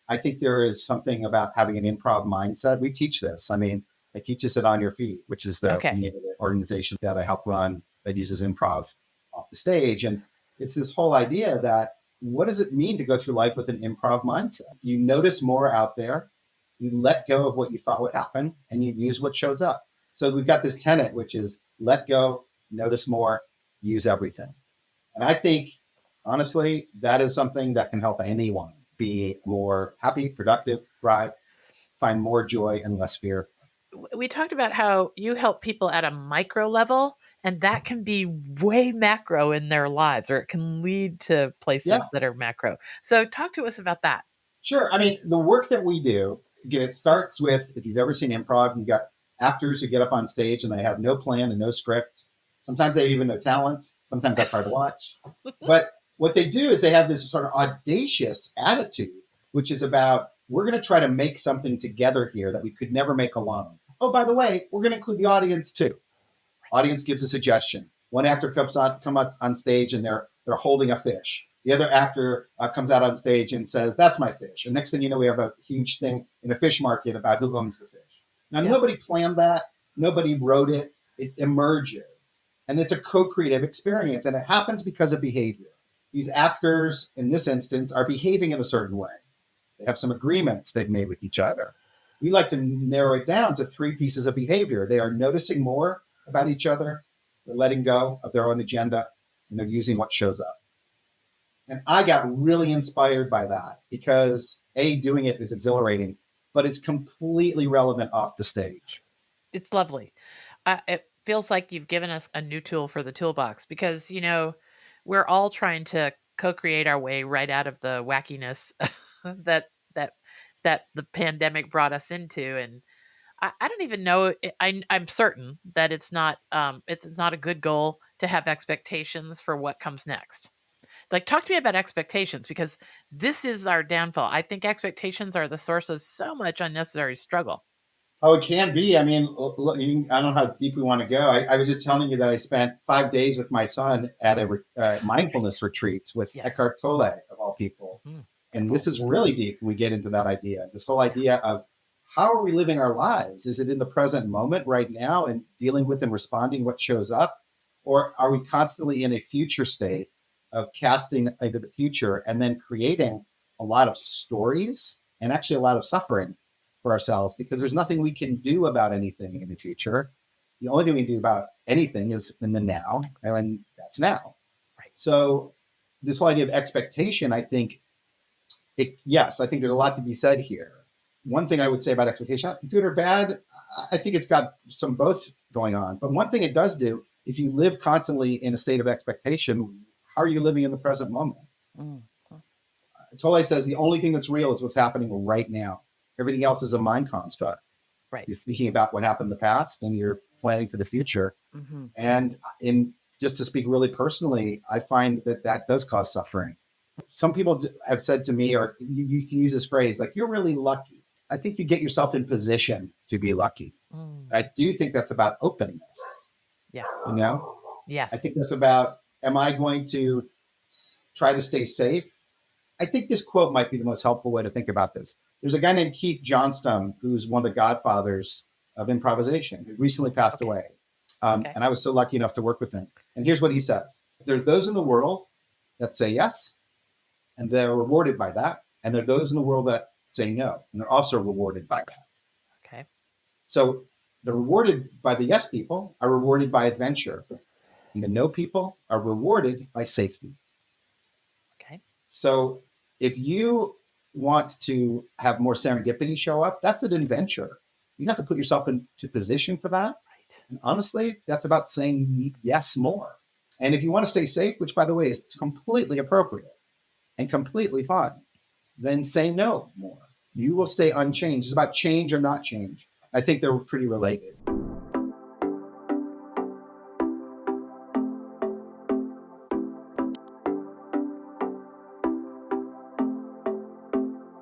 I think there is something about having an improv mindset. We teach this. I mean, they teach us at On Your Feet, which is the Okay. organization that I help run that uses improv off the stage. And it's this whole idea that what does it mean to go through life with an improv mindset? You notice more out there, you let go of what you thought would happen, and you use what shows up. So we've got this tenet, which is let go, notice more, use everything. And I think, honestly, that is something that can help anyone be more happy, productive, thrive, find more joy and less fear. We talked about how you help people at a micro level, and that can be way macro in their lives, or it can lead to Yeah, places that are macro. So talk to us about that. sure. I mean, the work that we do, again, it starts with, if you've ever seen improv, you got actors who get up on stage and they have no plan and no script. Sometimes they have even no talent. Sometimes that's hard to watch. But what they do is they have this sort of audacious attitude, which is about, we're going to try to make something together here that we could never make alone. Oh, by the way, we're going to include the audience too. Audience gives a suggestion. One actor comes on stage and they're holding a fish. The other actor comes out on stage and says, "That's my fish." And next thing you know, we have a huge thing in a fish market about who owns the fish. Now, nobody planned that. Nobody wrote it. It emerges. And it's a co-creative experience. And it happens because of behavior. These actors, in this instance, are behaving in a certain way. They have some agreements they've made with each other. We like to narrow it down to 3 pieces of behavior. They are noticing more about each other. They're letting go of their own agenda, and they're using what shows up. And I got really inspired by that because doing it is exhilarating, but it's completely relevant off the stage. It's lovely. It feels like you've given us a new tool for the toolbox because, we're all trying to co-create our way right out of the wackiness that that that the pandemic brought us into. And I don't even know. I'm certain that it's not a good goal to have expectations for what comes next. Like, talk to me about expectations because this is our downfall. I think expectations are the source of so much unnecessary struggle. Oh, it can be. I mean, I don't know how deep we want to go. I was just telling you that I spent 5 days with my son at a mindfulness retreat with Eckhart Tolle, of all people. Mm-hmm. And this is really deep when we get into that idea, this whole idea of how are we living our lives? Is it in the present moment right now and dealing with and responding what shows up? Or are we constantly in a future state of casting into the future and then creating a lot of stories and actually a lot of suffering for ourselves because there's nothing we can do about anything in the future. The only thing we can do about anything is in the now, and that's now. Right. So this whole idea of expectation, I think, I think there's a lot to be said here. One thing I would say about expectation, good or bad, I think it's got some both going on. But one thing it does do, if you live constantly in a state of expectation, how are you living in the present moment? Mm-hmm. Tolle says the only thing that's real is what's happening right now. Everything else is a mind construct. Right. You're thinking about what happened in the past and you're planning for the future. Mm-hmm. And just to speak really personally, I find that does cause suffering. Some people have said to me, or you can use this phrase, like, you're really lucky. I think you get yourself in position to be lucky. Mm. I do think that's about openness. Yeah. Yes. I think that's about, am I going to try to stay safe? I think this quote might be the most helpful way to think about this. There's a guy named Keith Johnstone, who's one of the godfathers of improvisation, who recently passed away. And I was so lucky enough to work with him. And here's what he says. There are those in the world that say yes, and they're rewarded by that. And there are those in the world that say no, and they're also rewarded by that. Okay. So the rewarded by the yes people are rewarded by adventure. And the no people are rewarded by safety. Okay. So if you want to have more serendipity show up, that's an adventure. You have to put yourself into position for that. Right. And honestly, that's about saying yes more. And if you want to stay safe, which by the way is completely appropriate and completely fine, then say no more. You will stay unchanged. It's about change or not change. I think they're pretty related.